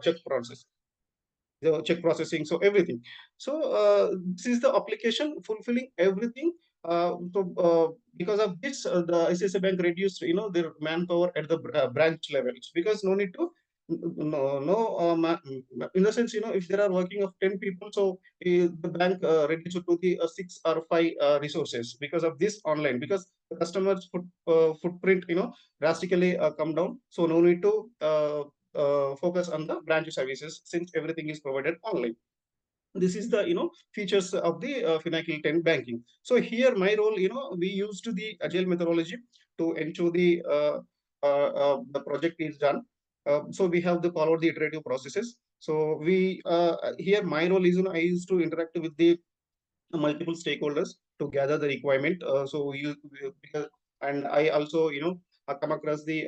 check process, the check processing, so everything. So this is the application fulfilling everything. Because of this, the ICICI Bank reduced their manpower at the branch levels, because no need to no in the sense, if there are working of 10 people, so the bank reduced to the 6 or 5 resources, because of this online, because the customer's footprint drastically come down, so no need to focus on the branch services, since everything is provided online. This is the features of the Finacle 10 banking. So here my role, we used the agile methodology to ensure the project is done. So we have to follow the iterative processes. So we here my role is, I used to interact with the multiple stakeholders to gather the requirement. So you because, and I also come across the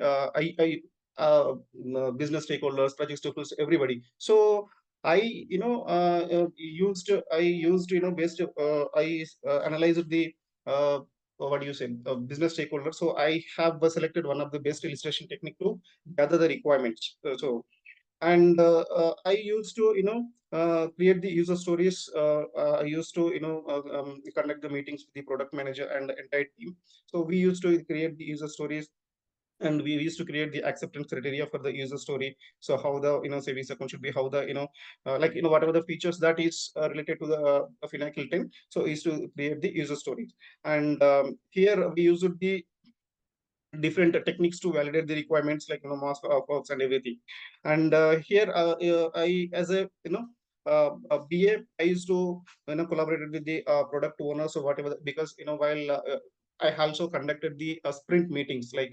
business stakeholders, project stakeholders, everybody. So I used based I analyzed the what do you say, business stakeholder. So I have selected one of the best illustration technique to gather the requirements. So and I used to create the user stories. I used to conduct the meetings with the product manager and the entire team. So we used to create the user stories, and we used to create the acceptance criteria for the user story. So how the savings account should be, how the whatever the features that is related to the Finacle 10. So is to create the user stories. And here we used the different techniques to validate the requirements, like mask works and everything. And here I, as a a BA, I used to collaborated with the product owner. So whatever because while I also conducted the sprint meetings, like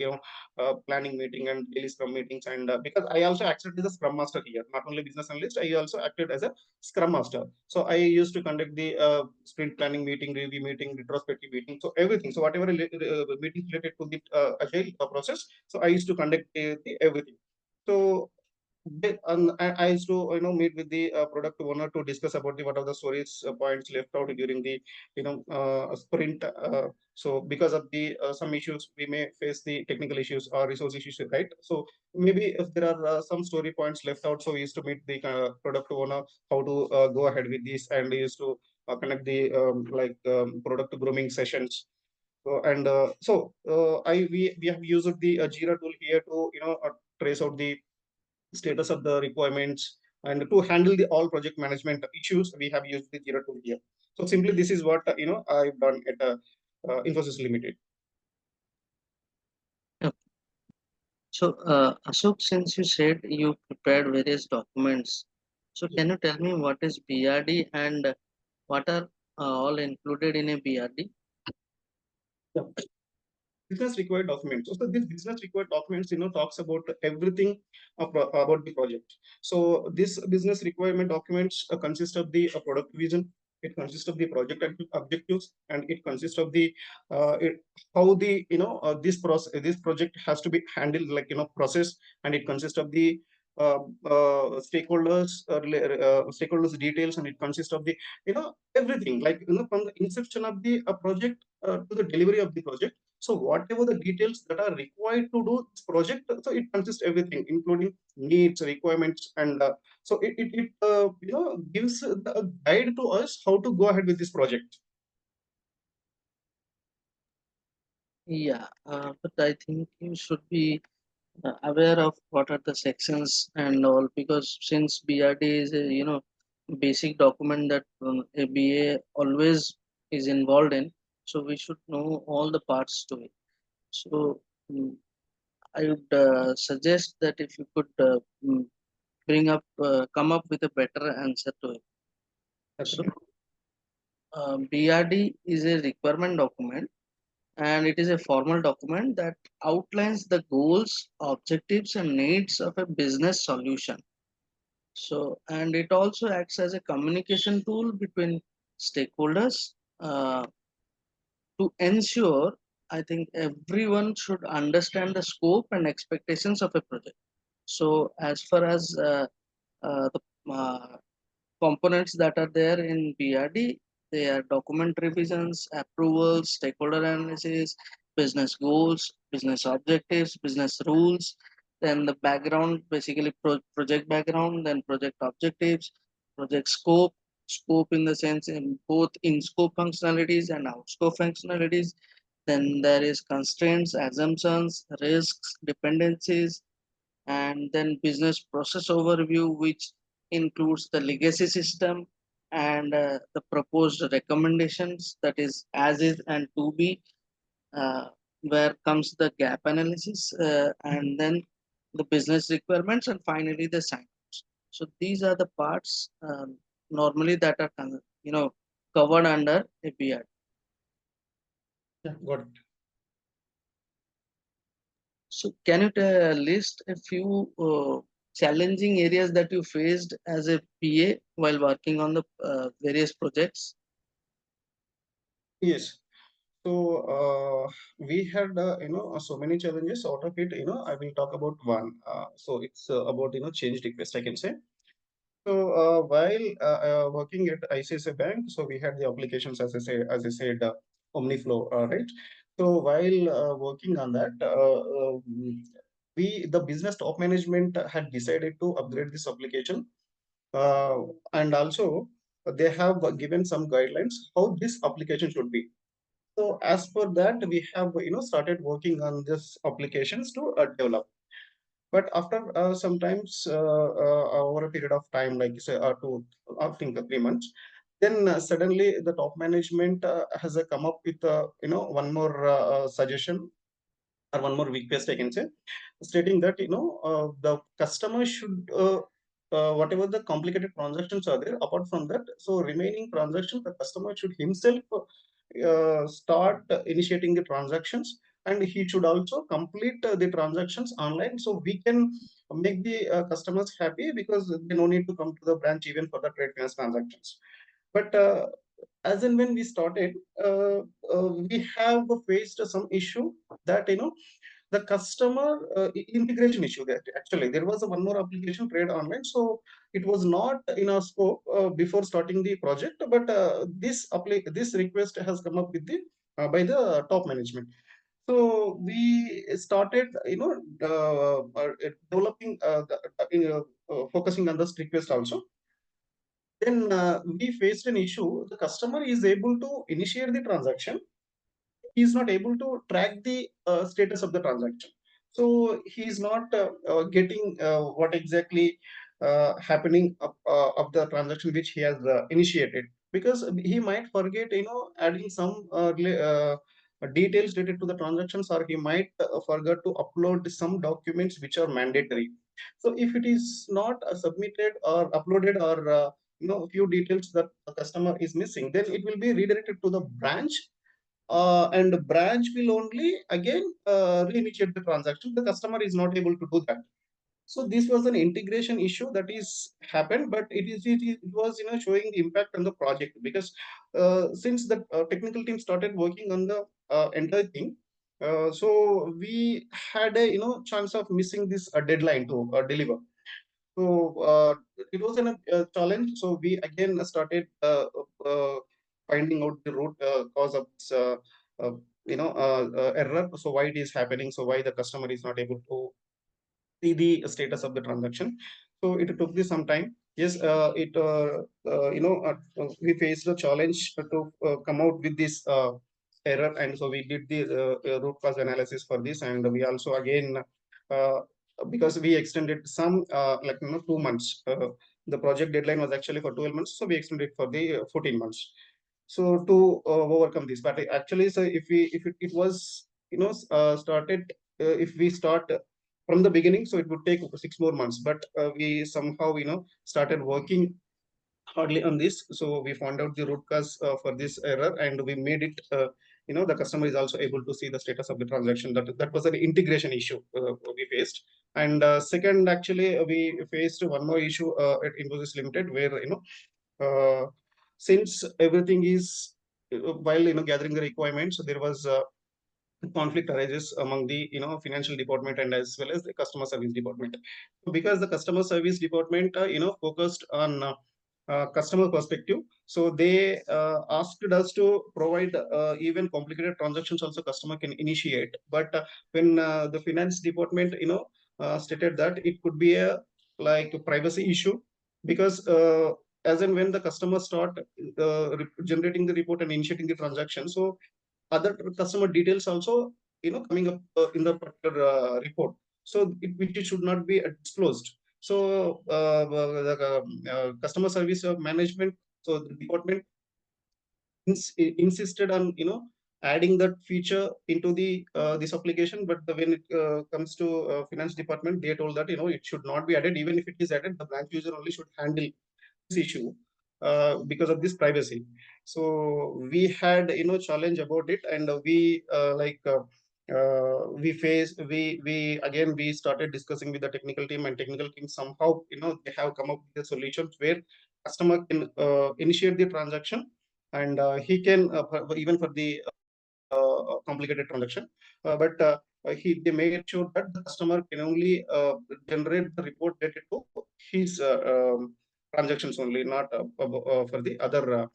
planning meeting and daily scrum meetings. And because I also acted as a scrum master here, not only business analyst, I also acted as a scrum master. So I used to conduct the sprint planning meeting, review meeting, retrospective meeting, so everything. So whatever meetings related to the agile process, so I used to conduct the everything. So I used to meet with the product owner to discuss about the what are the storage points left out during the sprint. So because of the some issues, we may face the technical issues or resource issues, right? So maybe if there are some story points left out, so we used to meet the product owner how to go ahead with this, and we used to connect the product grooming sessions. So and we have used the Jira tool here to trace out the status of the requirements, and to handle the all project management issues, we have used the Jira tool here. So simply this is what I've done at Infosys Limited. Yeah. So, Ashok, since you said you prepared various documents, so can you tell me what is BRD and what are all included in a BRD? Yeah. Business required documents. So this business required documents, talks about everything about the project. So this business requirement documents consist of the product vision. It consists of the project objectives, and it consists of the how the this project has to be handled, like process. And it consists of the stakeholders details, and it consists of the everything, like from the inception of the project to the delivery of the project. So whatever the details that are required to do this project, so it consists everything, including needs, requirements, and so it gives a guide to us how to go ahead with this project. Yeah, but I think you should be aware of what are the sections and all, because since BRD is a basic document that a BA always is involved in, so we should know all the parts to it. So I would suggest that if you could come up with a better answer to it. So Okay. BRD is a requirement document, and it is a formal document that outlines the goals, objectives, and needs of a business solution. So, and it also acts as a communication tool between stakeholders to ensure, I think, everyone should understand the scope and expectations of a project. So, as far as the components that are there in BRD, they are document revisions, approvals, stakeholder analysis, business goals, business objectives, business rules, then the background, basically project background, then project objectives, project scope in the sense in both in scope functionalities and out scope functionalities. Then there is constraints, assumptions, risks, dependencies, and then business process overview, which includes the legacy system and the proposed recommendations, that is as is and to be, uh, where comes the gap analysis, and then the business requirements, and finally the sign-offs. So these are the parts normally that are covered under a BI. Yeah, got it. So can you list a few challenging areas that you faced as a PA while working on the various projects? Yes. So we had so many challenges. Out of it, I will talk about one. So it's about change request, I can say. So while working at ICICI Bank, so we had the applications, as I said, OmniFlow, right? So while working on that, the business top management had decided to upgrade this application, uh, and also they have given some guidelines how this application should be. So as per that, we have started working on this applications to develop. But after sometimes over a period of time, like say two, I think 3 months, then suddenly the top management has come up with one more suggestion or one more request, I can say, stating that the customer should whatever the complicated transactions are there, apart from that, so remaining transactions, the customer should himself start initiating the transactions, and he should also complete the transactions online, so we can make the customers happy, because they no need to come to the branch even for the trade finance transactions. But as and when we started, we have faced some issue that the customer integration issue. That actually there was a one more application trade online, so it was not in our scope before starting the project, but this request has come up with the by the top management. So we started developing focusing on this request also. Then we faced an issue. The customer is able to initiate the transaction, he is not able to track the status of the transaction. So he is not getting what exactly happening of the transaction which he has initiated, because he might forget, adding some details related to the transactions, or he might forget to upload some documents which are mandatory. So if it is not submitted or uploaded, or a few details that the customer is missing, then it will be redirected to the branch, and the branch will only again reinitiate the transaction. The customer is not able to do that. So this was an integration issue that is happened, but it was showing the impact on the project, because since the technical team started working on the entire thing, so we had a chance of missing this deadline to deliver. So it was a challenge. So we again started finding out the root cause of this, uh, error. So why it is happening? So why the customer is not able to see the status of the transaction? So it took this some time. Yes, we faced a challenge to come out with this error, and so we did the root cause analysis for this, and we also again uh, because we extended some 2 months. The project deadline was actually for 12 months, so we extended for the 14 months. So to overcome this, but actually, so if it was started, if we start from the beginning, so it would take 6 more months. But we somehow started working hardly on this. So we found out the root cause for this error, and we made it. The customer is also able to see the status of the transaction. That was an integration issue we faced. And second, actually, we faced one more issue at Infosys Limited, where since everything is while gathering the requirements, there was conflict arises among the financial department and as well as the customer service department. So because the customer service department focused on customer perspective, so they asked us to provide even complicated transactions also customer can initiate. But when the finance department stated that it could be a like a privacy issue, because as and when the customer start generating the report and initiating the transaction, so other customer details also coming up in the particular report, so it should not be disclosed. So the customer service management, so the department insisted on adding that feature into the this application, but when it comes to finance department, they told that it should not be added. Even if it is added, the branch user only should handle this issue because of this privacy. So we had challenge about it, and we again we started discussing with the technical team, and technical team somehow they have come up with a solution where customer can initiate the transaction, and he can even for the complicated transaction, but they made sure that the customer can only generate the report related to his transactions only, not for the other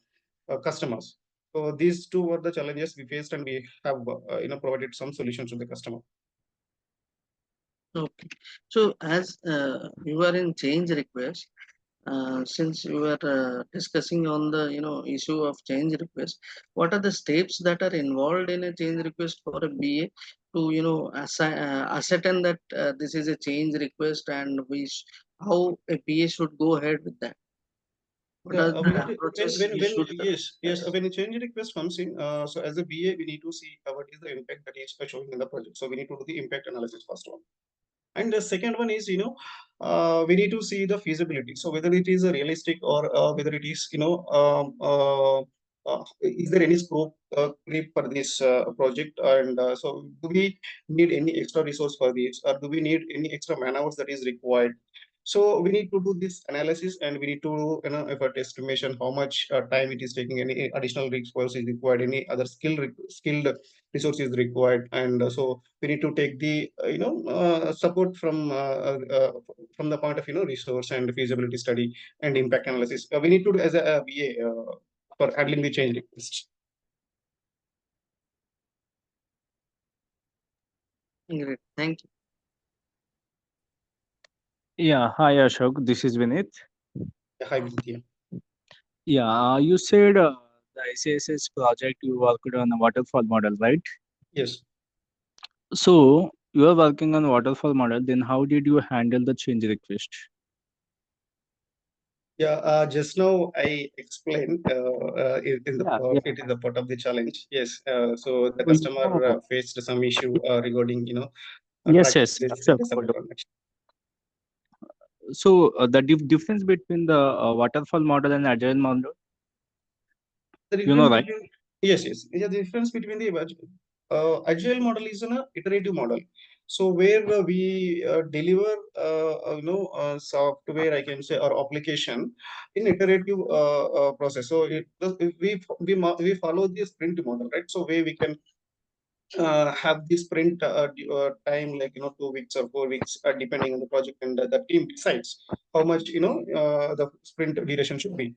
customers. So these two were the challenges we faced, and we have provided some solutions to the customer. Okay. So as you are in change request, since you are discussing on the issue of change request, what are the steps that are involved in a change request for a BA to ascertain that this is a change request, and how a BA should go ahead with that? What Yeah, are we the need to, approaches he when should yes, yes. when a change request comes in, so as a BA, we need to see what is the impact that is showing in the project. So we need to do the impact analysis first one. And the second one is, we need to see the feasibility. So whether it is a realistic or whether it is, is there any scope creep for this project? And so do we need any extra resource for this, or do we need any extra man hours that is required? So we need to do this analysis, and we need to do, effort estimation, how much time it is taking, any additional resource is required, any other skilled resource is required, and so we need to take the support from the point of resource and feasibility study and impact analysis. We need to do as a BA for handling the change requests. Great, thank you. Yeah, hi Ashok, this is Vinit. Hi, Vidya. Yeah, you said the ICSS project you worked on a waterfall model, right? Yes. So you are working on waterfall model, then how did you handle the change request? Yeah, just now I explained in the Yeah, yeah. it is the part of the challenge. Yes, so the So you customer know, faced some issue regarding yes, tracking yes, this Ashok. customer transaction. So the difference between the waterfall model and agile model, The you know, difference right? between yes, yeah, the difference between the agile model is an iterative model. So where we deliver software, I can say, or application in iterative process. So we follow the sprint model, right? So where we can have this sprint time, like 2 weeks or 4 weeks, depending on the project, and the team decides how much the sprint duration should be.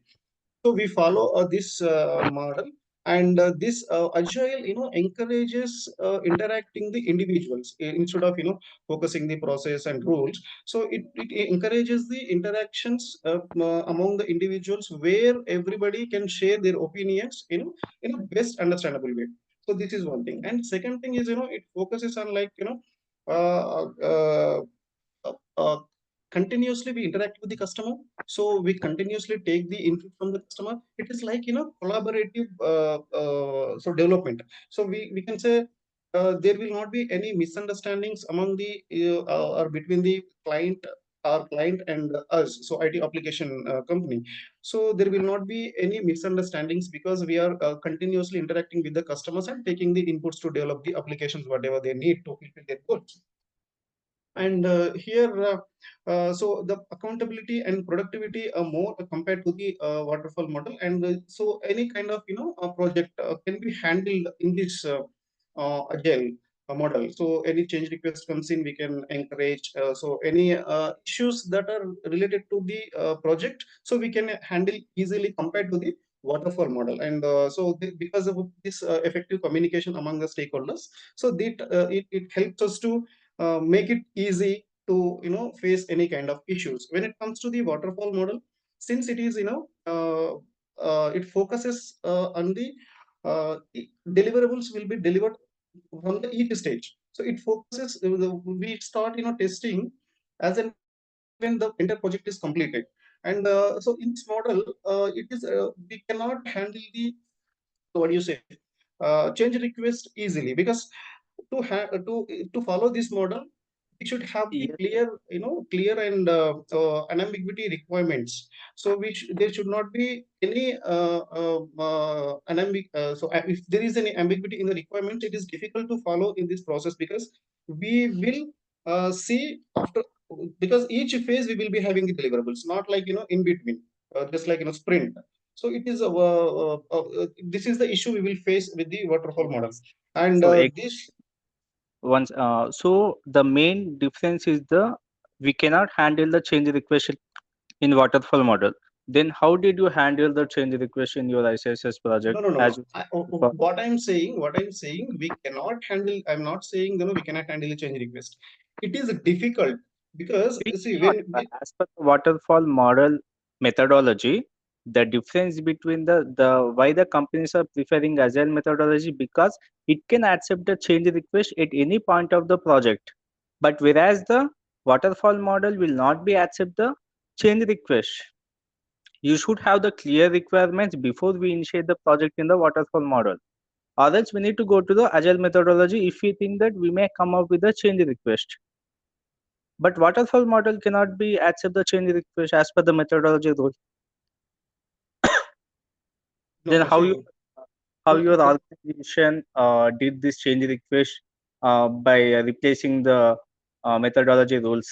So we follow this model, and this agile encourages interacting the individuals instead of focusing the process and rules. So it encourages the interactions among the individuals, where everybody can share their opinions in a best understandable way. So this is one thing, and second thing is it focuses on, like, uh, uh, uh, continuously we interact with the customer, so we continuously take the input from the customer. It is like collaborative so development. So we can say there will not be any misunderstandings among the or between the client, our client, and us, so IT application company. So there will not be any misunderstandings, because we are continuously interacting with the customers and taking the inputs to develop the applications whatever they need to fulfill their goals. And here so the accountability and productivity are more compared to the waterfall model. And so any kind of project can be handled in this agile model. So any change request comes in, we can encourage, so any issues that are related to the project, so we can handle easily compared to the waterfall model. And because of this effective communication among the stakeholders, so that it helps us to make it easy to face any kind of issues. When it comes to the waterfall model, since it is it focuses on the deliverables will be delivered from the each stage. So it focuses we start testing as and when the entire project is completed. And so in this model, it is we cannot handle the, so what do you say, change request easily, because to follow this model, we should have the Yes, clear clear and unambiguity requirements. So which there should not be any so if there is any ambiguity in the requirements, it is difficult to follow in this process, because we will see after, because each phase we will be having the deliverables, not like in between, just like sprint. So it is this is the issue we will face with the waterfall model. yes. And So this once, so the main difference is the we cannot handle the change request in waterfall model. Then how did you handle the change request in your ICSS project? No, no, no, no. As you for What I'm saying, we cannot handle. I'm not saying we cannot handle a change request. It is difficult, because we see cannot, when we, as per the waterfall model methodology, the difference between the why the companies are preferring agile methodology, because it can accept the change request at any point of the project, but whereas the waterfall model will not be accept the change request. You should have the clear requirements before we initiate the project in the waterfall model, or else we need to go to the agile methodology if we think that we may come up with a change request. But waterfall model cannot be accept the change request as per the methodology rule. Then no see how no, your organization did this change request by replacing the methodology rules?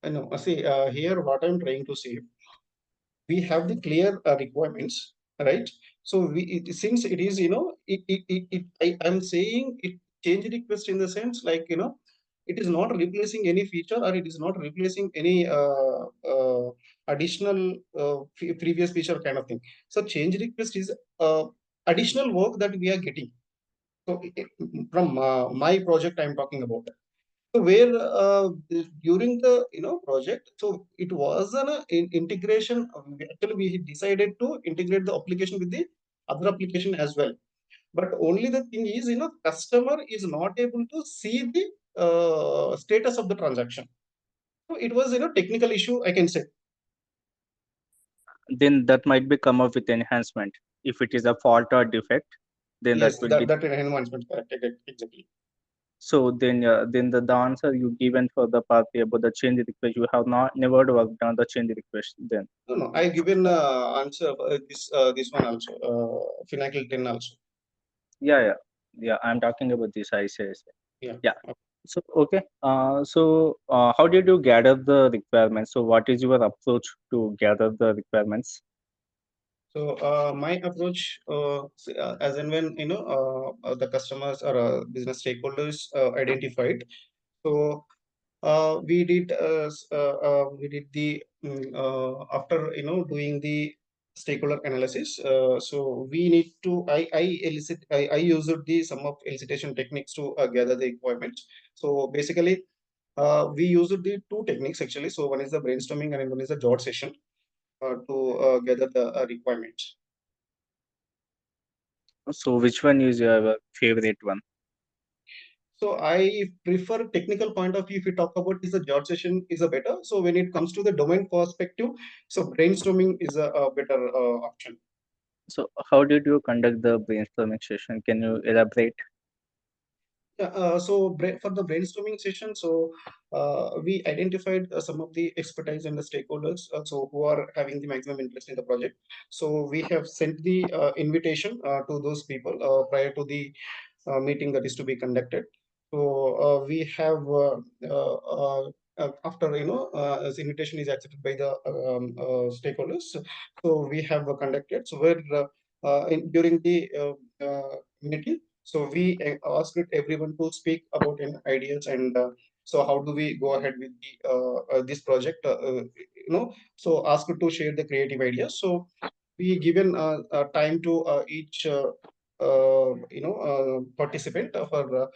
no, see here what I'm trying to say, we have the clear requirements, right? So since it is I'm saying it change request in the sense, like it is not replacing any feature, or it is not replacing any additional previous feature kind of thing. So change request is additional work that we are getting. So from my project I'm talking about. So where during the project, so it was an integration. Actually, we decided to integrate the application with the other application as well. But only the thing is, customer is not able to see the status of the transaction. So it was technical issue, I can say. Then that might be come up with enhancement. If it is a fault or defect, then that Yes, will be. that enhancement, correct, exactly. So then the answer you given for the party about the change request, you have not never worked on the change request then. No, no, I given answer this one also, Finacle 10 also. Yeah, yeah, yeah. I'm talking about this. I say. Yeah. Yeah. So okay. How did you gather the requirements? So what is your approach to gather the requirements? So my approach, as and when the customers or business stakeholders identified, so we did the after doing the stakeholder analysis. So we need to I used the some of elicitation techniques to gather the requirements. So basically, we used the two techniques actually. So one is the brainstorming and one is the jot session to gather the requirements. So which one is your favorite one? So I prefer technical point of view. If we talk about is a job session is a better. So when it comes to the domain perspective, so brainstorming is a better option. So how did you conduct the brainstorming session? Can you elaborate? Yeah, so for the brainstorming session, so we identified some of the expertise and the stakeholders, so who are having the maximum interest in the project. So we have sent the invitation to those people prior to the meeting that is to be conducted. So we have after as invitation is accepted by the stakeholders. So we have conducted. So where during the meeting, so we asked everyone to speak about any ideas, and so how do we go ahead with the this project? So asked to share the creative ideas. So we given time to each participant for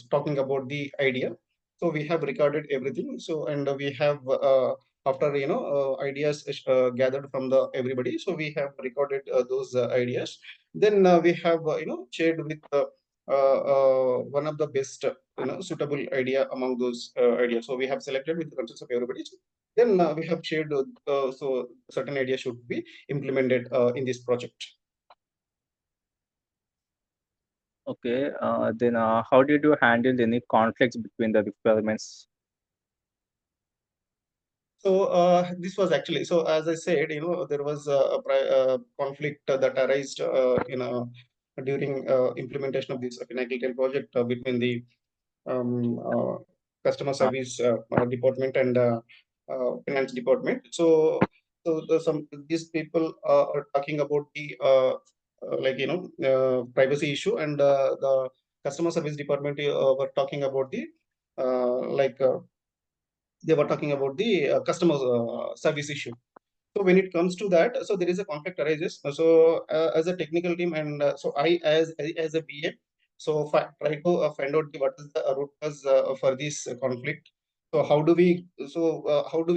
talking about the idea. So we have recorded everything. So and we have after ideas gathered from the everybody. So we have recorded those ideas. Then we have shared with one of the best suitable idea among those ideas. So we have selected with the consent of everybody. So then we have shared so certain ideas should be implemented in this project. Okay, then how did you handle any conflicts between the requirements? So this was actually, so as I said, there was conflict that arose during implementation of this Pinnacle 10 project between the um, uh, customer Uh, service department and finance department. So some these people are talking about the privacy issue, and the customer service department were talking about the like they were talking about the customer service issue. So when it comes to that, so there is a conflict arises. So as a technical team, and so I as a BA, so try to find out what is the root cause for this conflict. So how do we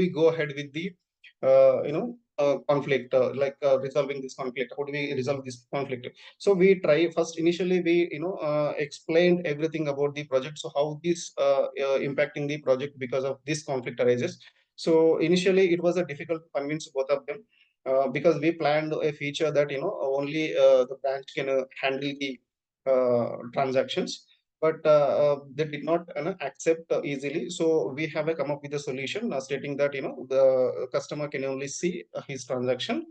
go ahead with the conflict, resolving this conflict? How do we resolve this conflict? So we try first. Initially, we explained everything about the project. So how this impacting the project because of this conflict arises. So initially, it was a difficult to convince both of them because we planned a feature that only the branch can handle the transactions, but they did not accept easily. So we have come up with a solution stating that the customer can only see his transaction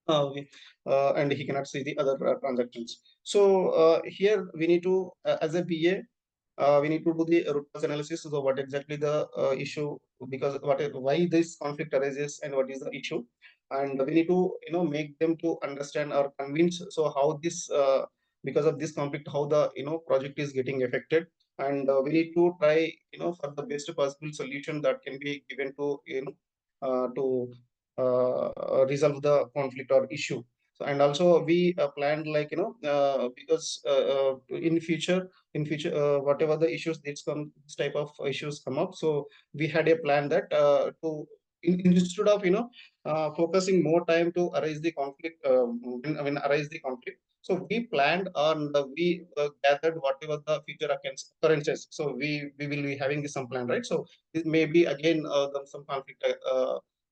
and he cannot see the other transactions. So here we need to, as a BA, we need to do the root cause analysis. So what exactly the issue, because why this conflict arises and what is the issue, and we need to make them to understand or convince. So how this because of this conflict, how the project is getting affected, and we need to try for the best possible solution that can be given to to resolve the conflict or issue. So, and also we planned because in future whatever the issues this type of issues come up, so we had a plan that instead of focusing more time to arise the conflict when arise the conflict, so we planned and we gathered whatever the future occurrences. So we will be having this some plan, right? So this may be again some conflict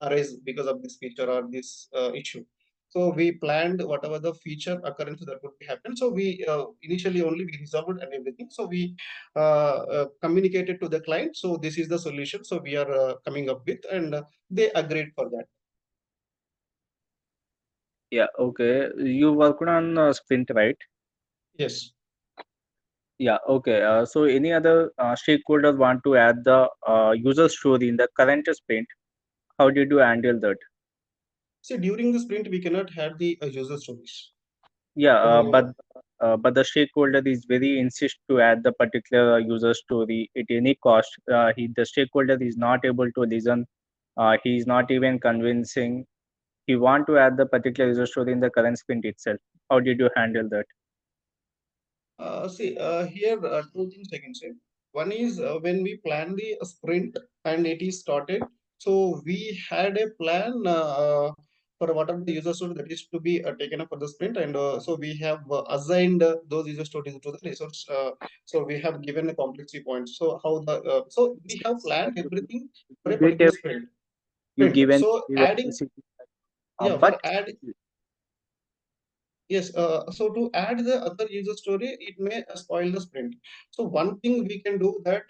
arise because of this feature or this issue. So we planned whatever the feature occurrence that would be happen. So we initially only we resolved and everything. So we communicated to the client. So this is the solution. So we are coming up with, and they agreed for that. yeah, okay. You worked on sprint, right? Yes. Yeah, okay. So any other stakeholders want to add the user story in the current sprint? How did you handle that? See, during the sprint, we cannot have the user stories. Yeah, So but the stakeholder is very insist to add the particular user story at any cost. The stakeholder is not able to listen. He is not even convincing. He want to add the particular user story in the current sprint itself. How did you handle that? See, here two things I can say. One is when we plan the sprint and it is started, so we had a plan for what are the user stories that is to be taken up for the sprint, and so we have assigned those user stories to the resource. So we have given a complexity point. So how the so we have planned everything for a You particular get sprint. you Sprint. given So adding, yeah, but for add. Yes, so to add the other user story, it may spoil the sprint. So one thing we can do that,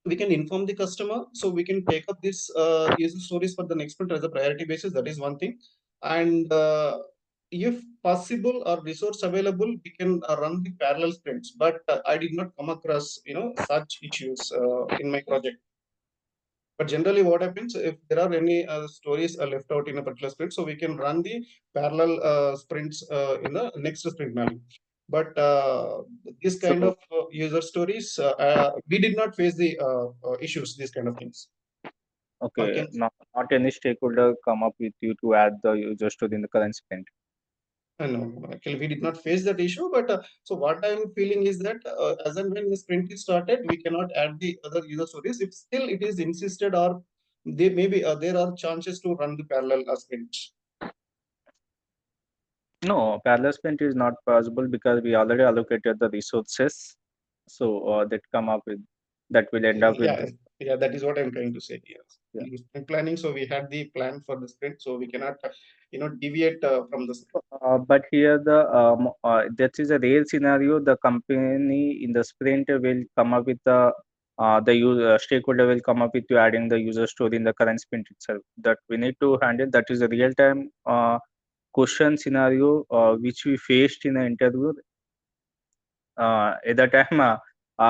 we can inform the customer, so we can take up this user stories for the next sprint as a priority basis. That is one thing. And if possible or resource available, we can run the parallel sprints. But I did not come across, such issues in my project. But generally, what happens if there are any stories left out in a particular sprint, so we can run the parallel sprints in the next sprint value. But this kind so of user stories, we did not face the issues, these kind of things. okay, Can not any stakeholder come up with you to add the user story in the current sprint. No, actually, we did not face that issue. But so what I'm feeling is that as and when the sprint is started, we cannot add the other user stories. If still it is insisted, or they maybe there are chances to run the parallel sprints. No, parallel sprint is not possible because we already allocated the resources. So that come up with that will end up with Yeah, yeah, that is what I'm trying to say. Yes, yeah. in sprint planning, so we had the plan for the sprint, so we cannot, deviate from the sprint. But here that is a rare scenario. The company in the sprint will come up with the user stakeholder will come up with you adding the user story in the current sprint itself. That we need to handle. That is a real time question scenario which we faced in the interview. At that time,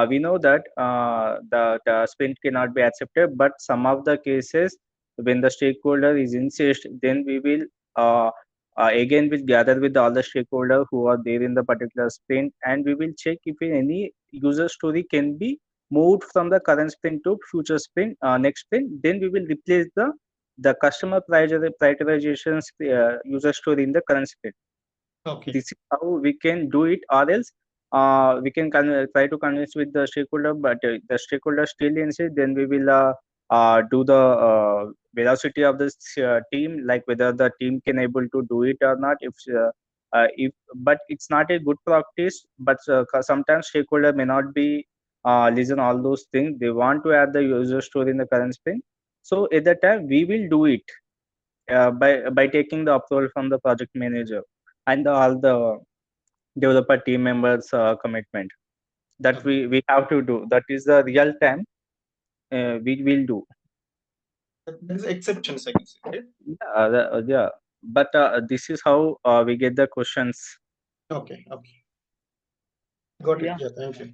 we know that the sprint cannot be accepted, but some of the cases when the stakeholder is insist, then we will again will gather with all the stakeholder who are there in the particular sprint, and we will check if any user story can be moved from the current sprint to future sprint, next sprint. Then we will replace the customer prioritization user story in the current sprint. Okay. This is how we can do it, or else we can try to convince with the stakeholder, but the stakeholder still insist, then we will do the velocity of this team, like whether the team can able to do it or not. If but it's not a good practice, but sometimes stakeholder may not be listen all those things. They want to add the user story in the current sprint, so at that time we will do it by taking the approval from the project manager and all the developer team members commitment that Okay. we have to do. That is the real time we will do. That is exceptions, I can say, right? Yeah, but this is how we get the questions. Okay, okay. Got it. Yeah, Yeah, thank you.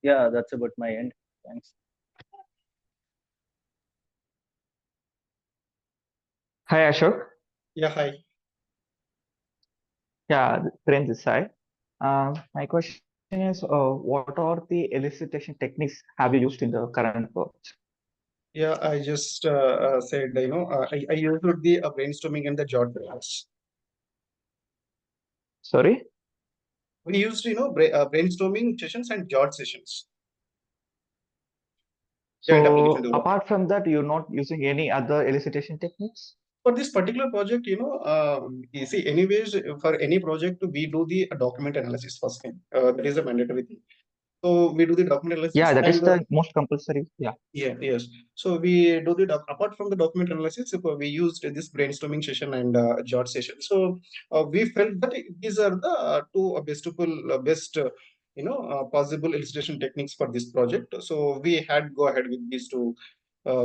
yeah, that's about my end. Thanks. Hi Ashok. Yeah, hi. Yeah, Prince this side. My question is, what are the elicitation techniques have you used in the current project? Yeah, I just said, I used the brainstorming and the jot drafts. Sorry. We used, brainstorming sessions and jot sessions. Joint application So development. apart from that, you're not using any other elicitation techniques? For this particular project, you see, anyways, for any project, we do the document analysis first thing. That is a mandatory thing. So we do the document Yeah, analysis that is and the most compulsory. Yeah. yeah, yes. So we do the apart from the document analysis, we used this brainstorming session and jot session. So we felt that these are the two best possible illustration techniques for this project. So we had go ahead with these two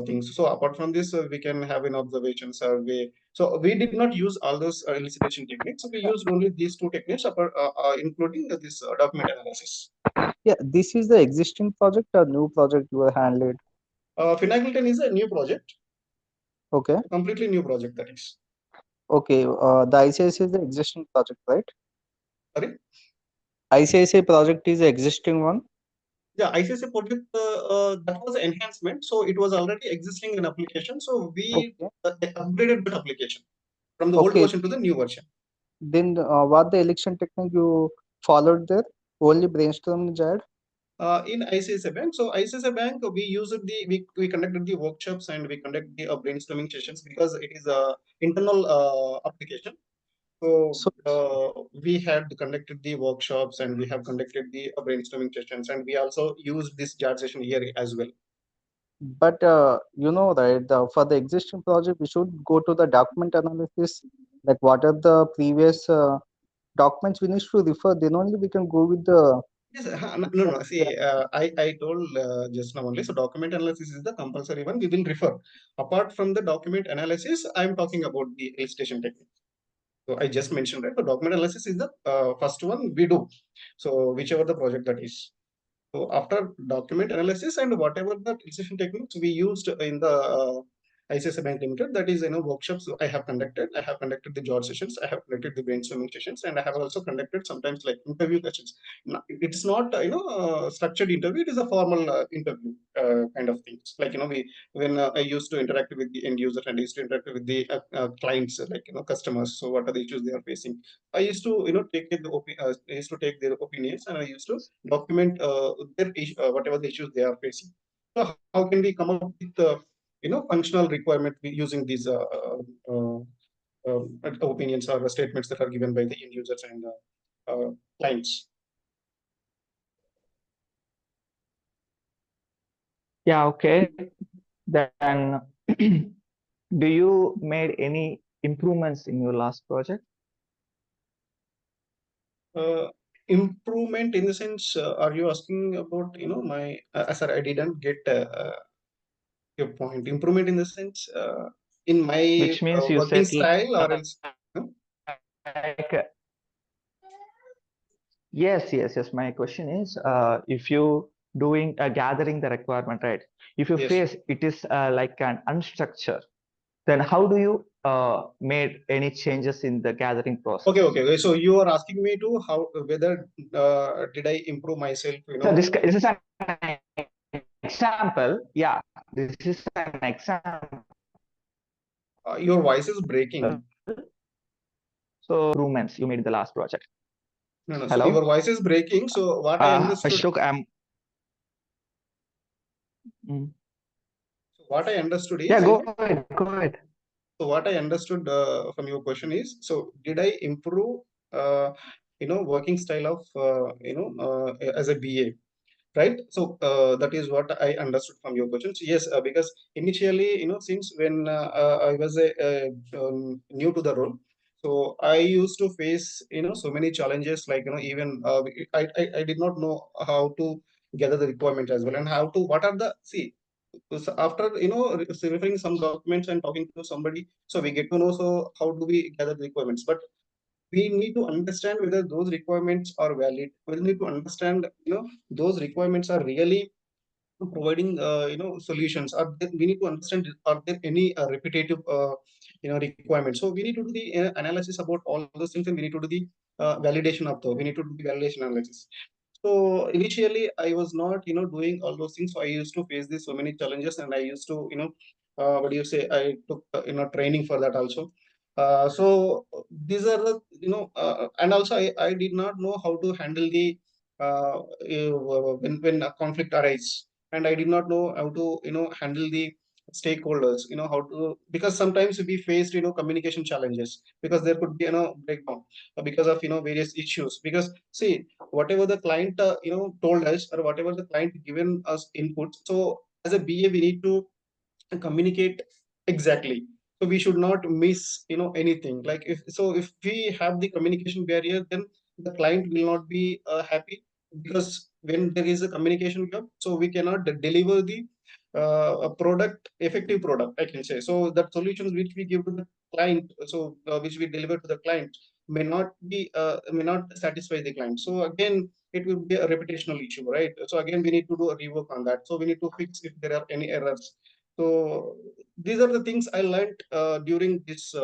things. So apart from this, we can have an observation survey. So we did not use all those elicitation techniques. So we used only these two techniques, including this document analysis. Yeah, this is the existing project or new project you are handled. Finagleton is a new project. Okay, Completely new project, that is. okay. The ICIC is the existing project, right? Sorry? ICIC project is the existing one. Yeah, ICC project, that was an enhancement. So it was already existing in application. So we Okay, upgraded that application from the old okay. version to the new version. Then what the election technique you followed there? Only brainstorming, Jad? In ICICI Bank, so ICICI Bank, we conducted the workshops and we conduct the brainstorming sessions because it is a internal application. So So, we had conducted the workshops and we have conducted the brainstorming sessions, and we also used this jar session here as well. but right, for the existing project, we should go to the document analysis. Like, what are the previous documents we need to refer? Then only we can go with the. Yes, no. See, I told just now only. So document analysis is the compulsory one. We will refer. Apart from the document analysis, I'm talking about the illustration technique. So I just mentioned, right? The document analysis is the first one we do. So whichever the project that is. So after document analysis and whatever the illustration techniques we used in the ICICI Bank Limited. That is, workshops I have conducted. I have conducted the job sessions. I have conducted the brainstorming sessions, and I have also conducted sometimes like interview sessions. It's not, structured interview. It is a formal interview kind of things. Like, when I used to interact with the end user and I used to interact with the clients, like, customers. So what are the issues they are facing? I used to, I used to take their opinions, and I used to document whatever the issues they are facing. So how can we come up with functional requirement using these opinions or statements that are given by the end users and clients? Yeah, okay. Then do you made any improvements in your last project? Improvement in the sense, are you asking about, my, sorry, I didn't get your point. Improvement in the sense, in my Which means you working said style, or else? Huh? like yes. My question is, if you doing gathering the requirement, right? If you Yes. face it is like an unstructured, then how do you made any changes in the gathering process? Okay. So you are asking me to whether did I improve myself? So this is an example. Yeah, this is an example. Your voice is breaking. So improvements you made in the last project. No. So your Hello, voice is breaking. So what I understood. Ashok, mm. What I understood Yeah, is, go ahead. So what I understood from your question is, so did I improve, working style of, as a BA? Right. So that is what I understood from your questions. Yes, because initially, since when I was new to the role, so I used to face, so many challenges, like, even I did not know how to gather the requirement as well, and how to, what are the, see, so after, referring some documents and talking to somebody, so we get to know, so how do we gather the requirements? But we need to understand whether those requirements are valid. We need to understand, those requirements are really providing, solutions. We need to understand, are there any repetitive, requirements? So we need to do the analysis about all those things, and we need to do the validation of those. We need to do the validation analysis. So initially, I was not, doing all those things. So I used to face this so many challenges, and I used to, what do you say? I took, training for that also. So these are the, and also I did not know how to handle the when a conflict arises, and I did not know how to, handle the stakeholders, how to, because sometimes we faced, communication challenges, because there could be, breakdown because of, various issues. Because see, whatever the client, told us, or whatever the client given us input, so as a BA we need to communicate exactly. So we should not miss, anything. Like, if we have the communication barrier, then the client will not be happy, because when there is a communication gap, so we cannot deliver the a product, effective product, I can say. So that solutions which we give to the client, so which we deliver to the client, may not satisfy the client. So again, it will be a reputational issue, right? So again, we need to do a rework on that. So we need to fix if there are any errors. So these are the things I learned during this,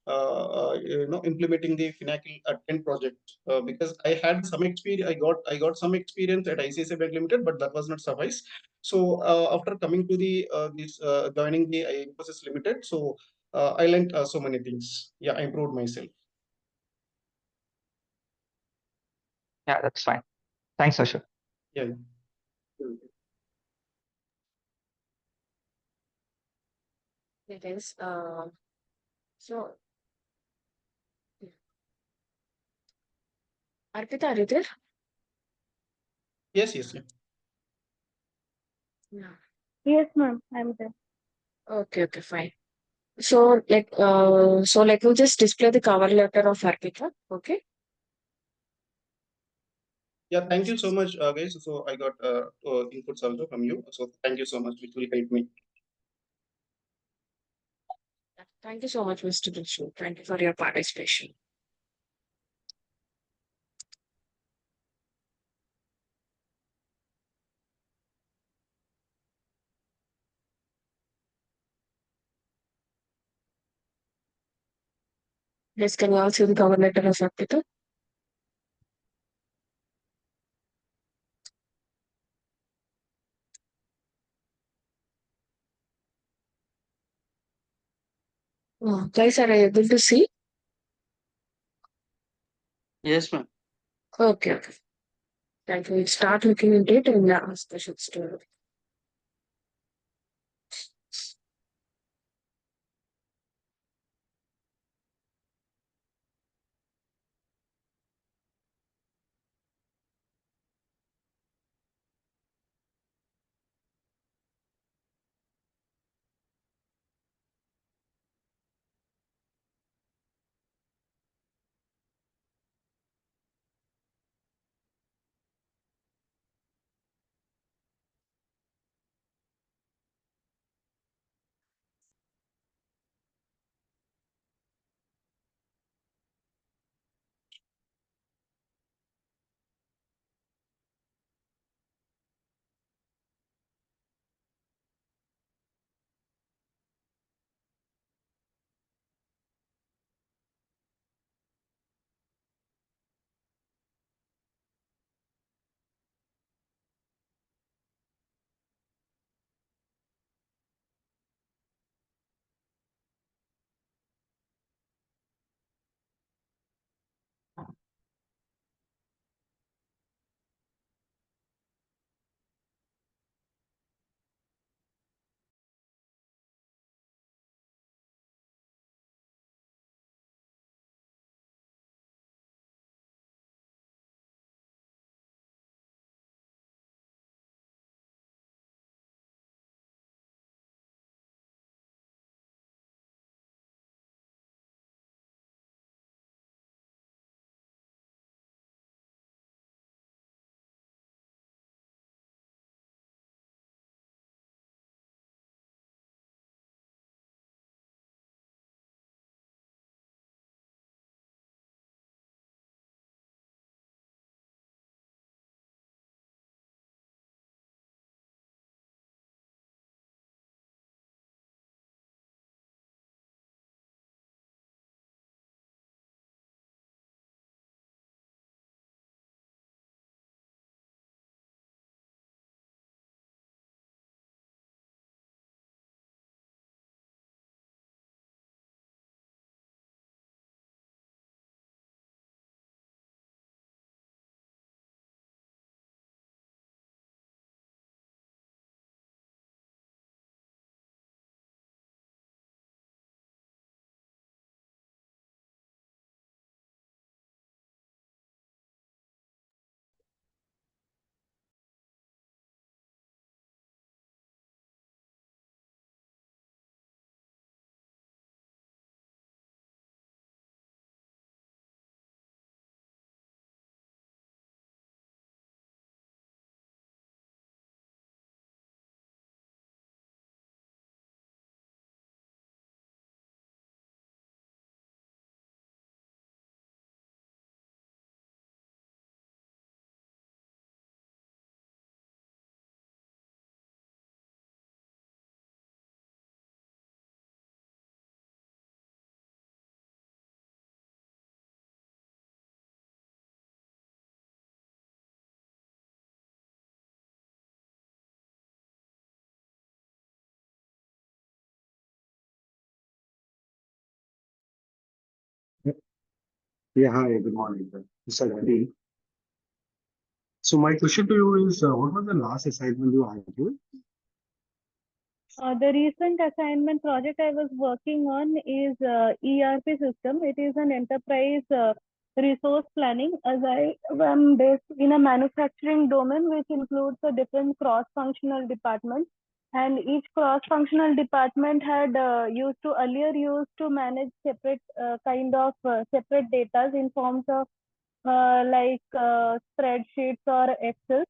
implementing the Finacle 10 project, because I had some experience. I got some experience at ICICI Bank Limited, but that was not suffice. So after coming to the this joining the Infosys Limited, so I learned so many things. Yeah, I improved myself. Yeah, that's fine. Thanks, Ashok. Yeah. It is. So, Arpita, are you there? Yes. Yeah. Yes, ma'am, I'm there. Okay, fine. So, we'll just display the cover letter of Arpita. Okay. Yeah, thank you so much, guys. So I got inputs also from you. So thank you so much, which will help me. Thank you so much, Mr. Dilshu. Thank you for your participation. Yes, can you all see the cover letter of architect? Guys, are you able to see? Yes, ma'am. Okay, okay. Thank you. We'll start looking into it and ask questions to you. Yeah, hi, good morning, sir. Mr. Reddy. So my question to you is, what was the last assignment you had? The recent assignment project I was working on is ERP system. It is an enterprise resource planning, as I am based in a manufacturing domain, which includes a different cross-functional departments. And each cross-functional department had earlier used to manage separate separate data in forms of spreadsheets or Excel.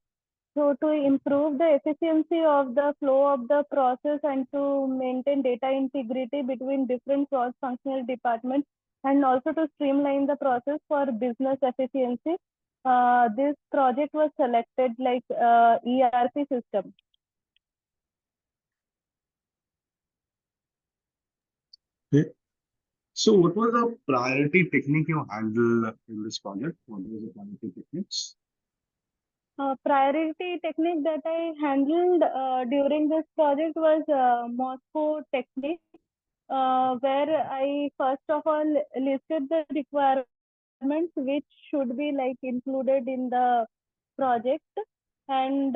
So to improve the efficiency of the flow of the process and to maintain data integrity between different cross-functional departments and also to streamline the process for business efficiency, this project was selected like ERP system. Okay. So what was the priority technique you handled in this project? What was the priority techniques? Priority technique that I handled during this project was Moscow technique, where I first of all listed the requirements which should be like included in the project, and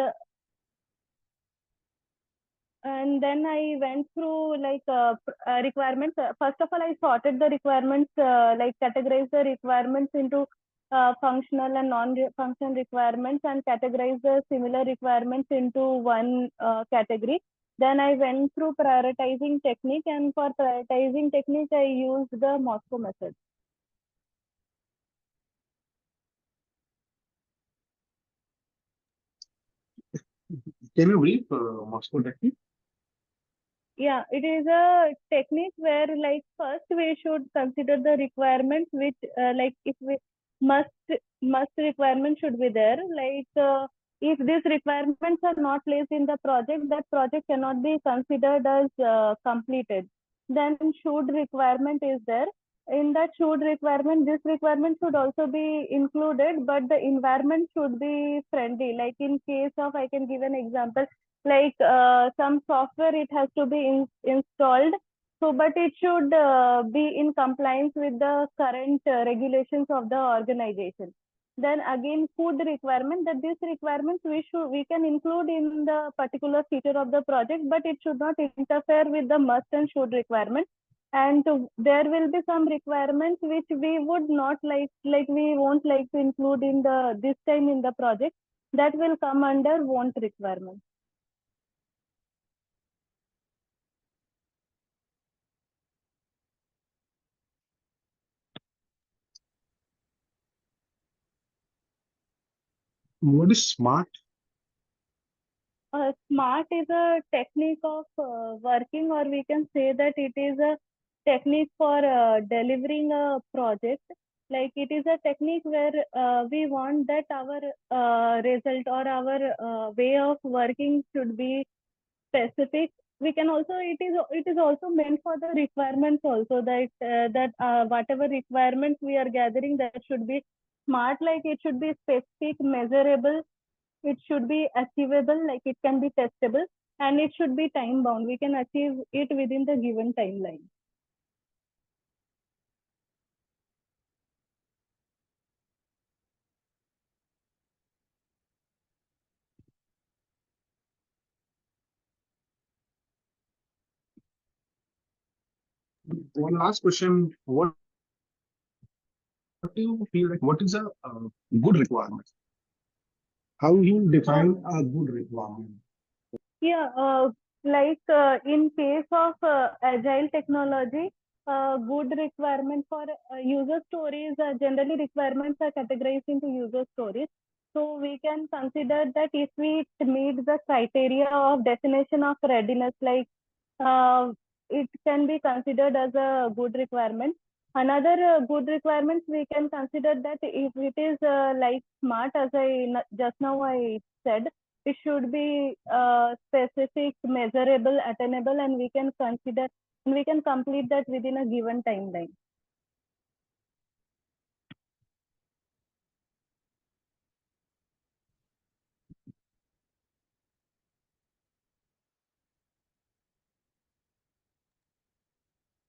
then I went through like requirements. First of all, I sorted the requirements, like categorized the requirements into functional and non-functional requirements, and categorized the similar requirements into one category. Then I went through prioritizing technique, and for prioritizing technique, I used the Moscow method. Can you brief Moscow technique? Yeah, it is a technique where like first we should consider the requirements which like if we must requirement should be there. Like if these requirements are not placed in the project, that project cannot be considered as completed. Then should requirement is there. In that should requirement, this requirement should also be included, but the environment should be friendly. Like in case of, I can give an example, like some software, it has to be installed, so but it should be in compliance with the current regulations of the organization. Then again, food requirement, that these requirements we can include in the particular feature of the project, but it should not interfere with the must and should requirement. And there will be some requirements which we would not like we won't like to include in the this time in the project, that will come under want requirement. What is SMART? SMART is a technique of working, or we can say that it is a technique for delivering a project. Like it is a technique where we want that our result or our way of working should be specific. We can also, it is also meant for the requirements also, that whatever requirements we are gathering, that should be smart. Like it should be specific, measurable, it should be achievable, like it can be testable, and it should be time bound. We can achieve it within the given timeline. One last question. What do you feel like? What is a good requirement? How you define a good requirement? Yeah, like in case of agile technology, good requirement for user stories, generally requirements are categorized into user stories. So we can consider that if we meet the criteria of definition of readiness, like it can be considered as a good requirement. Another good requirements we can consider that if it is like smart, as just now I said, it should be specific, measurable, attainable, and we can consider and we can complete that within a given timeline.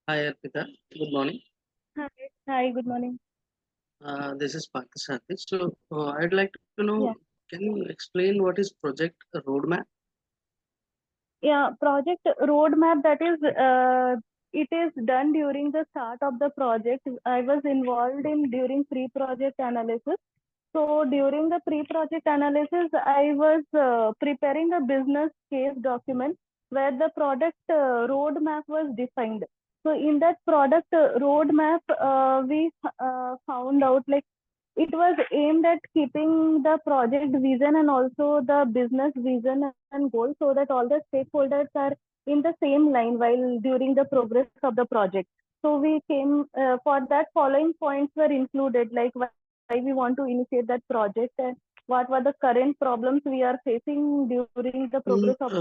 Hi, Arpita. Good morning. Hi, good morning. This is Parthasarathi. So, I'd like to know, Yeah. can you explain what is project roadmap? Yeah, project roadmap, that is it is done during the start of the project. I was involved in during pre-project analysis. So during the pre-project analysis, I was preparing a business case document where the product roadmap was defined. So in that product roadmap, we found out like it was aimed at keeping the project vision and also the business vision and goal, so that all the stakeholders are in the same line while during the progress of the project. So we came for that, following points were included, like why we want to initiate that project and what were the current problems we are facing during the progress of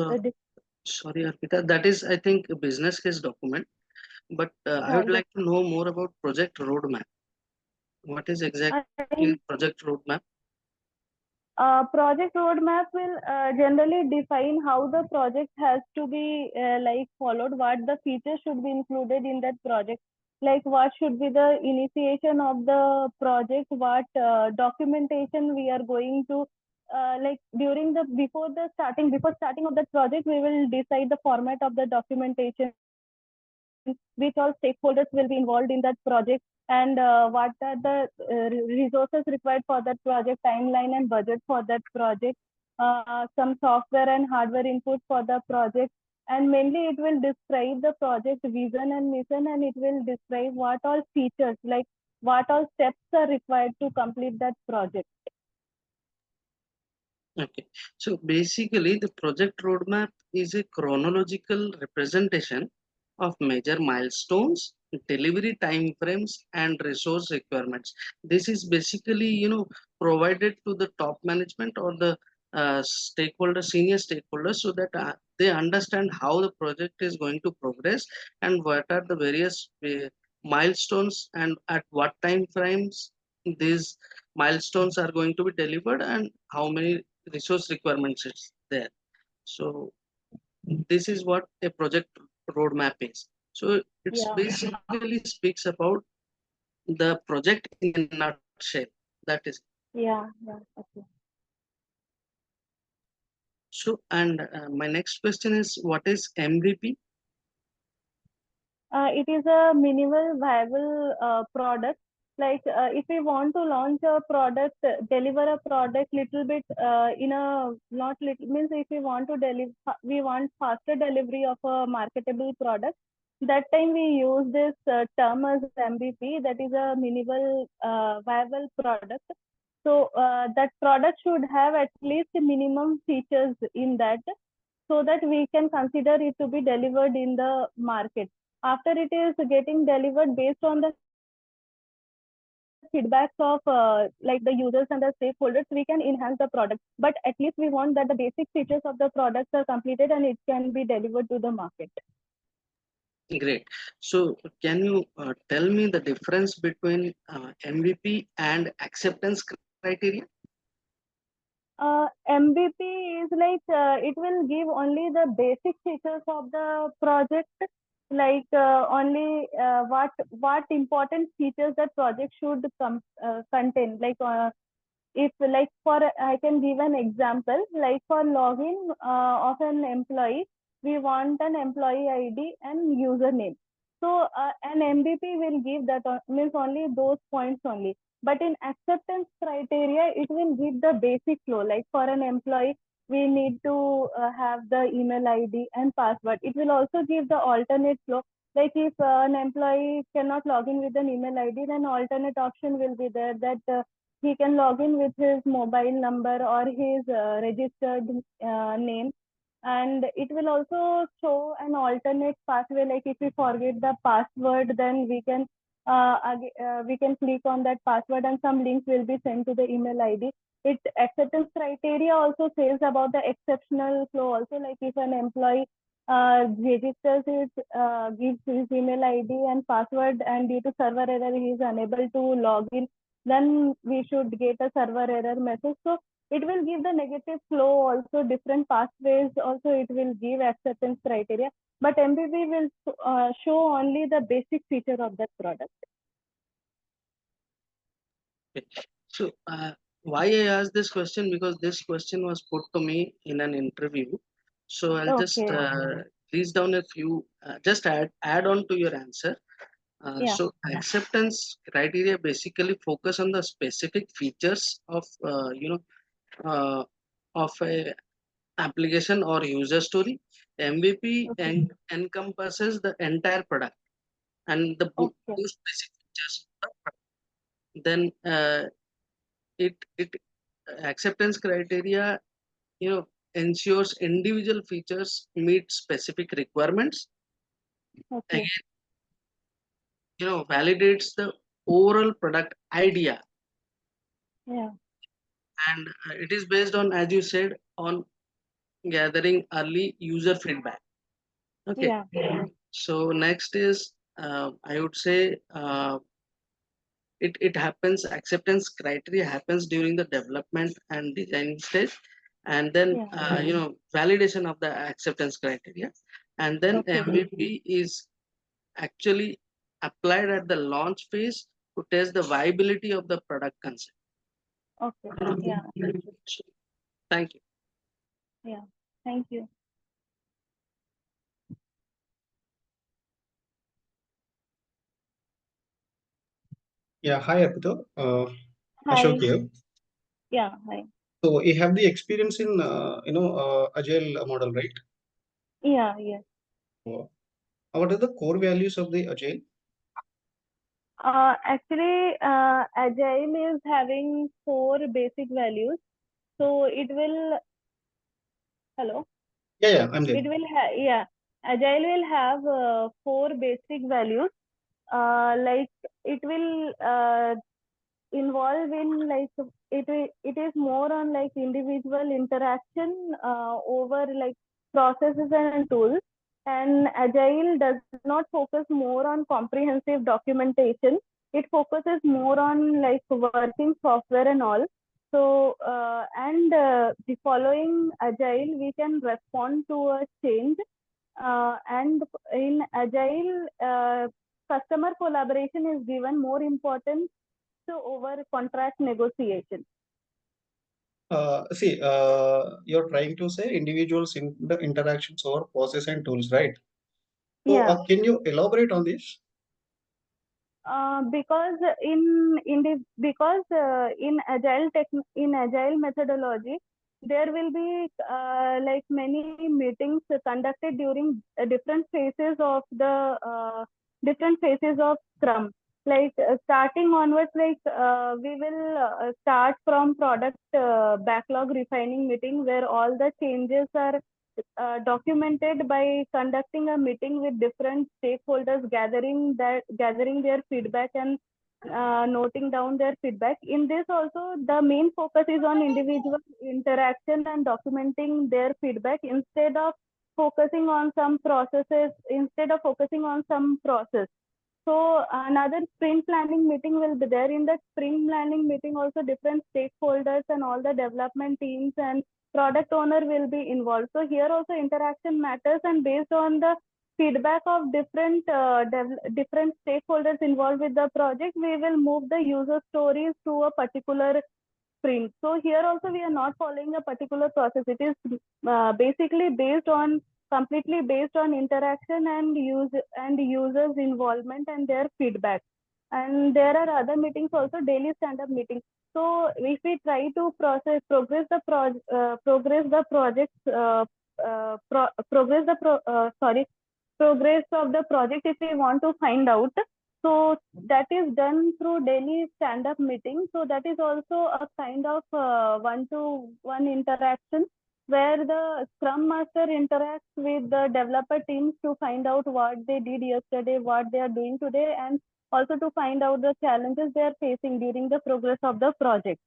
Sorry, Arpita, that is, I think, a business case document. but I would like to know more about project roadmap. What is exactly project roadmap? Project roadmap will generally define how the project has to be like followed, what the features should be included in that project, like what should be the initiation of the project, what documentation we are going to like during the before starting of the project, we will decide the format of the documentation, which all stakeholders will be involved in that project, and what are the resources required for that project, timeline and budget for that project, some software and hardware input for the project, and mainly it will describe the project vision and mission, and it will describe what all features, like what all steps are required to complete that project. Okay, so basically the project roadmap is a chronological representation of major milestones, delivery timeframes, and resource requirements. This is basically, provided to the top management or the senior stakeholders, so that they understand how the project is going to progress and what are the various milestones and at what time frames these milestones are going to be delivered and how many resource requirements is there. So this is what a project roadmap is. So it's basically speaks about the project in a nutshell. That is. Okay. So, and my next question is, what is MVP? It is a minimal viable product. Like if we want to launch a product, deliver a product little bit in a not little means if we want to deliver, we want faster delivery of a marketable product. That time we use this term as MVP. That is a minimal viable product. So that product should have at least minimum features in that, so that we can consider it to be delivered in the market. After it is getting delivered, based on the feedbacks of like the users and the stakeholders, we can enhance the product, but at least we want that the basic features of the products are completed and it can be delivered to the market. Great. So can you tell me the difference between MVP and acceptance criteria? MVP is like it will give only the basic features of the project, like only what important features that project should contain. Like if like for I can give an example, like for login of an employee, we want an employee ID and username. So an MVP will give that means only those points only. But in acceptance criteria, it will give the basic flow. Like for an employee, we need to have the email ID and password. It will also give the alternate flow. Like if an employee cannot log in with an email ID, then alternate option will be there that he can log in with his mobile number or his registered name, and it will also show an alternate pathway, like if we forget the password, then we can click on that password and some links will be sent to the email ID. It acceptance criteria also says about the exceptional flow also, like if an employee registers his gives his email ID and password, and due to server error he is unable to log in, then we should get a server error message. So it will give the negative flow also, different pathways also it will give acceptance criteria, but MVP will show only the basic feature of that product. Okay. So why I asked this question, because this question was put to me in an interview. So I'll just list down a few, just add on to your answer. So acceptance criteria basically focus on the specific features of of a application or user story. MVP encompasses the entire product and the those basic features. Then it acceptance criteria ensures individual features meet specific requirements. Again, validates the overall product idea. And it is based on, as you said, on gathering early user feedback. Okay. So next is I would say it happens, acceptance criteria happens during the development and design stage, and then Yeah. validation of the acceptance criteria, and then Okay. MVP is actually applied at the launch phase to test the viability of the product concept. Okay. Yeah. Thank you. Yeah. Thank you. Yeah, hi Arpita. Ashok Hi. here. Yeah. Hi. So you have the experience in agile model, right? Yeah. Yes. What are the core values of the agile? Actually, Agile is having 4 basic values. So it will, hello, Yeah, I'm there. it will have, yeah, Agile will have 4 basic values. Like it will involve in like it is more on like individual interaction over like processes and tools, and agile does not focus more on comprehensive documentation. It focuses more on like working software and all. So and the following agile we can respond to a change, and in agile customer collaboration is given more importance over contract negotiation. You're trying to say individuals in the interactions over process and tools, right? So, Yeah, can you elaborate on this? because in agile methodology there will be like many meetings conducted during different phases of Scrum. Like starting onwards, like we will start from product backlog refining meeting where all the changes are documented by conducting a meeting with different stakeholders, gathering their feedback and noting down their feedback. In this also, the main focus is on individual interaction and documenting their feedback instead of focusing on some process. So another sprint planning meeting will be there. In that sprint planning meeting, also different stakeholders and all the development teams and product owner will be involved. So here also interaction matters, and based on the feedback of different stakeholders involved with the project, we will move the user stories to a particular sprint. So here also we are not following a particular process. It is basically completely based on interaction and users involvement and their feedback. And there are other meetings also, daily stand-up meetings. So if we try to progress the projects progress the pro, sorry progress of the project, if we want to find out, so that is done through daily stand-up meeting. So that is also a kind of one-to-one interaction where the Scrum Master interacts with the developer teams to find out what they did yesterday, what they are doing today, and also to find out the challenges they are facing during the progress of the project.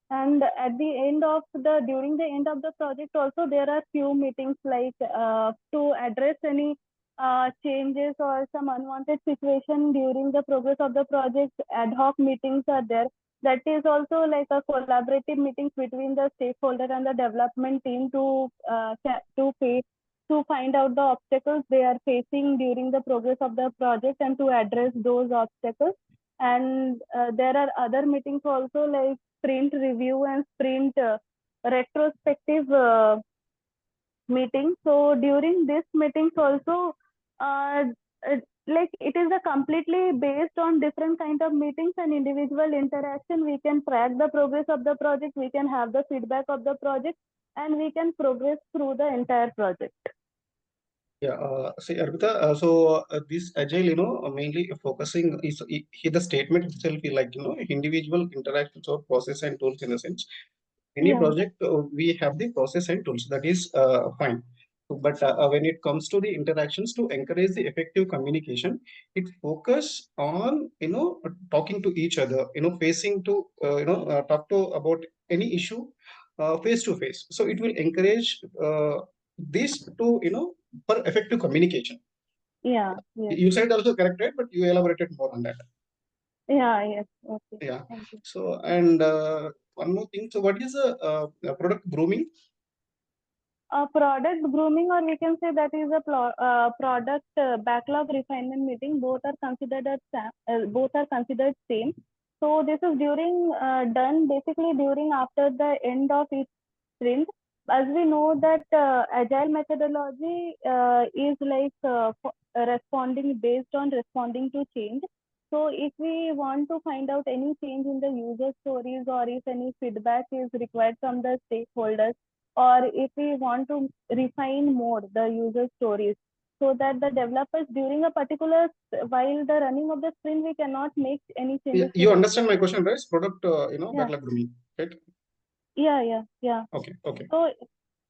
And during the end of the project also, there are few meetings like to address any changes or some unwanted situation during the progress of the project. Ad hoc meetings are there. That is also like a collaborative meetings between the stakeholder and the development team to find out the obstacles they are facing during the progress of the project and to address those obstacles. And there are other meetings also like sprint review and sprint retrospective meeting. So during this meetings also, uh, like it is a completely based on different kind of meetings and individual interaction. We can track the progress of the project, we can have the feedback of the project, and we can progress through the entire project. Yeah, Arpita, this agile, mainly focusing here the statement itself is like, individual interactions or process and tools in a sense. Any Yeah. project, we have the process and tools, that is fine. But when it comes to the interactions to encourage the effective communication, it focus on, talking to each other, facing to, talk to about any issue face to face. So it will encourage this to, for effective communication. Yeah, yes. You said also correct, right? But you elaborated more on that. Yeah, yes. Okay. Yeah. Thank you. So, and one more thing. So, what is a product grooming? Product grooming, or we can say that is a product backlog refinement meeting. Both are considered same. So this is during done basically during after the end of each sprint. As we know that agile methodology is like responding based on responding to change. So if we want to find out any change in the user stories, or if any feedback is required from the stakeholders, or if we want to refine more the user stories, so that the developers during a particular while the running of the sprint we cannot make any changes. You understand my question, right? Product, Yeah. backlog grooming, right? Yeah. Okay.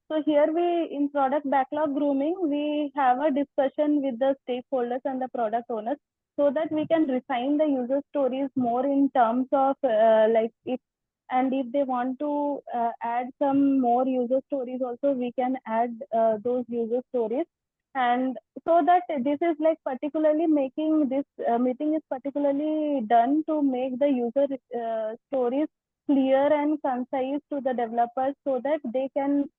So here in product backlog grooming, we have a discussion with the stakeholders and the product owners, so that we can refine the user stories more in terms of like if they want to add some more user stories also, we can add those user stories. And so that this is like particularly making this meeting is particularly done to make the user stories clear and concise to the developers, so that they can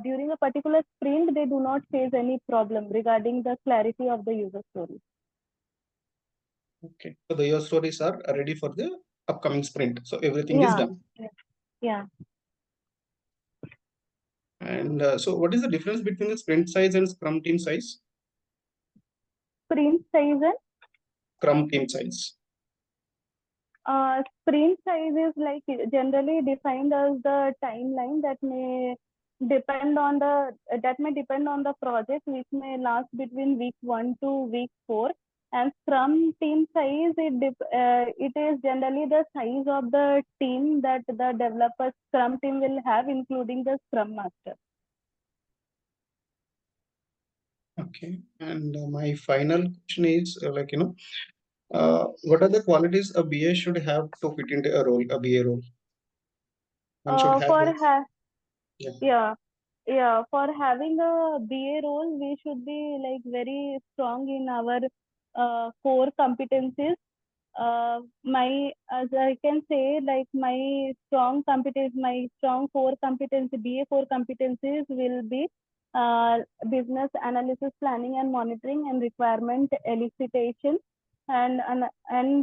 during a particular sprint, they do not face any problem regarding the clarity of the user stories. Okay. So the user stories are ready for the upcoming sprint. So everything is done. Yeah. And so, what is the difference between the sprint size and Scrum team size? Sprint size and Scrum team size. sprint size is like generally defined as the timeline that may depend on the project, which may last between week 1 to week 4. And Scrum team size, it is generally the size of the team that the developer Scrum team will have, including the Scrum Master. Okay. And my final question is what are the qualities a BA should have to fit into a role, a BA role? One should have. Yeah, for having a BA role, we should be like very strong in our core competencies. As I can say, like my strong core competence, BA core competencies will be business analysis, planning and monitoring, and requirement elicitation, and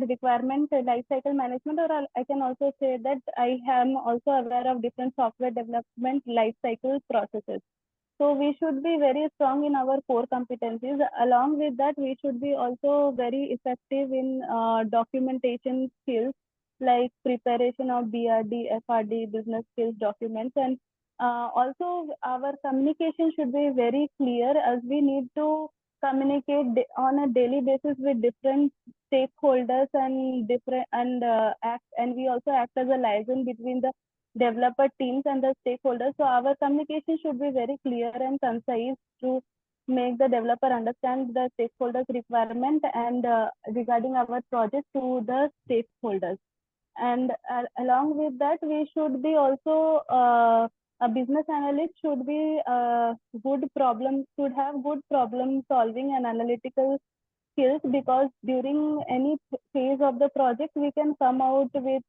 requirement lifecycle management. Or I can also say that I am also aware of different software development lifecycle processes. So we should be very strong in our core competencies. Along with that, we should be also very effective in documentation skills, like preparation of BRD, FRD, business skills documents. And also our communication should be very clear, as we need to communicate on a daily basis with different stakeholders and we also act as a liaison between the developer teams and the stakeholders. So our communication should be very clear and concise to make the developer understand the stakeholders' requirement and regarding our project to the stakeholders. And along with that, we should be also a business analyst should be should have good problem solving and analytical skills, because during any phase of the project we can come out with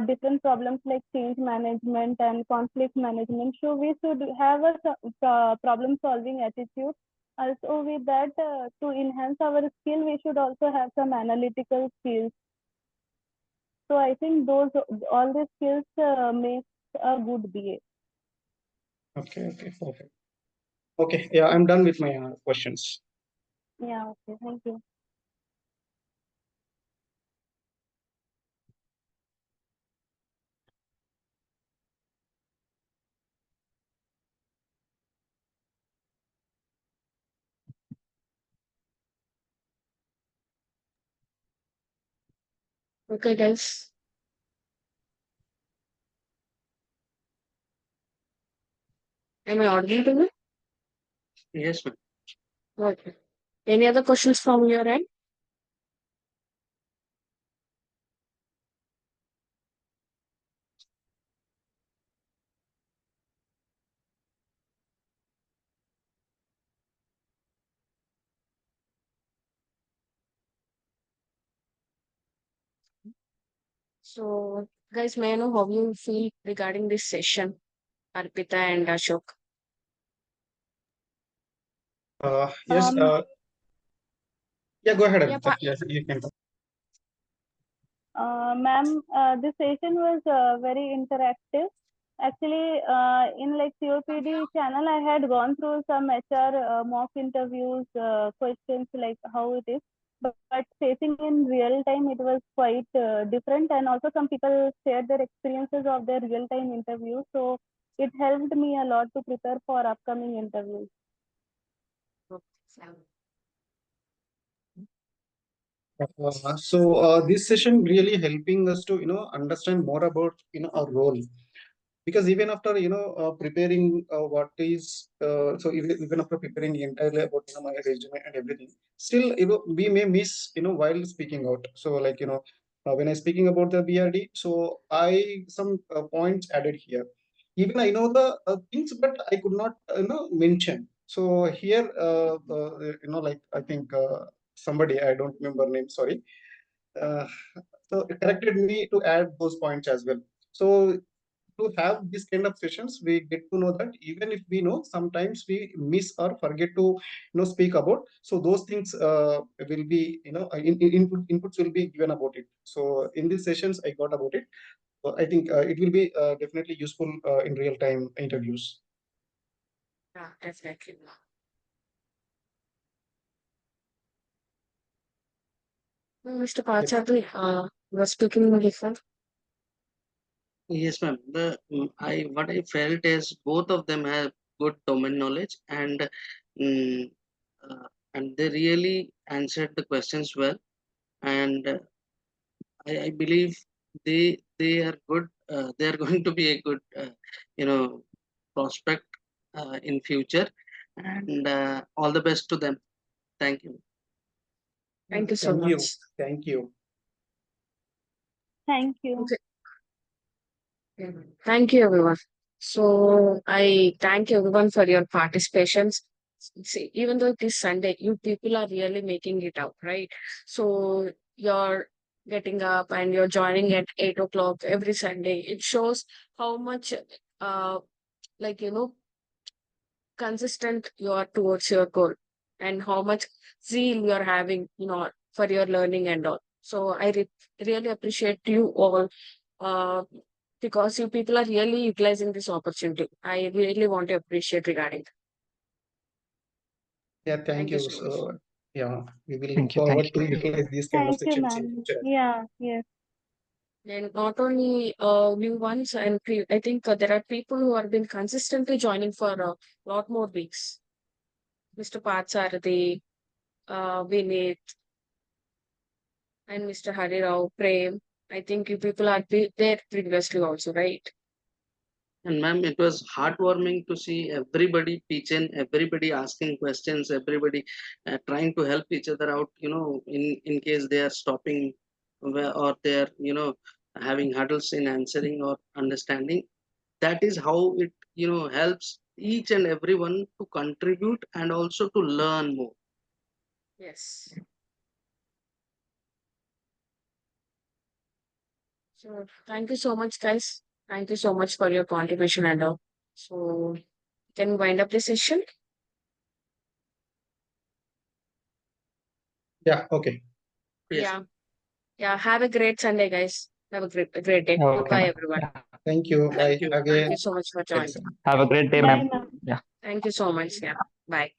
different problems like change management and conflict management. So we should have a problem solving attitude. Also with that, to enhance our skill, we should also have some analytical skills. So I think all these skills make a good BA. Okay, perfect. Okay, yeah, I'm done with my questions. Yeah, okay, thank you. Okay, guys. Am I audible to you? Yes, ma'am. Okay. Any other questions from your end? So, guys, may I know how you feel regarding this session, Arpita and Ashok? Yes. Um, Yeah, go ahead, Yeah, Arpita. Yes, you can. Ma'am, this session was very interactive. Actually, in like COPD channel, I had gone through some HR mock interviews, questions like how it is, but facing in real time, it was quite different. And also, some people shared their experiences of their real time interviews, so it helped me a lot to prepare for upcoming interviews. This session really helping us to understand more about our role, because even after preparing what is so even after preparing entirely about my resume and everything, still we may miss while speaking out. So like when I speaking about the BRD, so I some points added here. Even I know the things, but I could not mention. So here like I think somebody, I don't remember name, sorry, uh, so it corrected me to add those points as well. So to have this kind of sessions, we get to know that even if we know, sometimes we miss or forget to speak about. So those things will be inputs will be given about it. So in these sessions, I got about it. So I think it will be definitely useful in real time interviews. Yeah, definitely. Mr. Pachadi, you were speaking before. Yes, ma'am. What I felt is both of them have good domain knowledge, mm, and they really answered the questions well. And I believe they are good. They are going to be a good you know prospect in future. And all the best to them. Thank you. Thank you so Thank you. much. Thank you. Thank you. Okay. Thank you, everyone. So I thank everyone for your participations. See, even though it is Sunday, you people are really making it out, right? So you're getting up and you're joining at 8 o'clock every Sunday. It shows how much, uh, like, consistent you are towards your goal and how much zeal you are having, for your learning and all. So I really appreciate you all, uh, because you people are really utilizing this opportunity. I really want to appreciate regarding that. Yeah, thank Thank you you. so much. So yeah, we will look Thank you. forward Thank to you. utilize these kind of Thank you, sessions in ma'am. future. Yeah, yes. And not only new ones, and I think there are people who have been consistently joining for a lot more weeks. Mr. Patsarathi, Vinit, and Mr. Harirao, Prem. I think you people are there previously also, right? And ma'am, it was heartwarming to see everybody pitching, everybody asking questions, everybody trying to help each other out. In case they are stopping or they are having hurdles in answering or understanding. That is how it helps each and everyone to contribute and also to learn more. Yes. So thank you so much, guys. Thank you so much for your contribution and all. So can we wind up the session? Yeah, okay. Yes. Yeah. Yeah. Have a great Sunday, guys. Have a great day. Okay, Goodbye, ma'am. everyone. Yeah. Thank you. Thank Bye you. Thank again. you so much for joining. Have a great day, Bye, ma'am. ma'am. Yeah. Thank you so much. Yeah. Bye.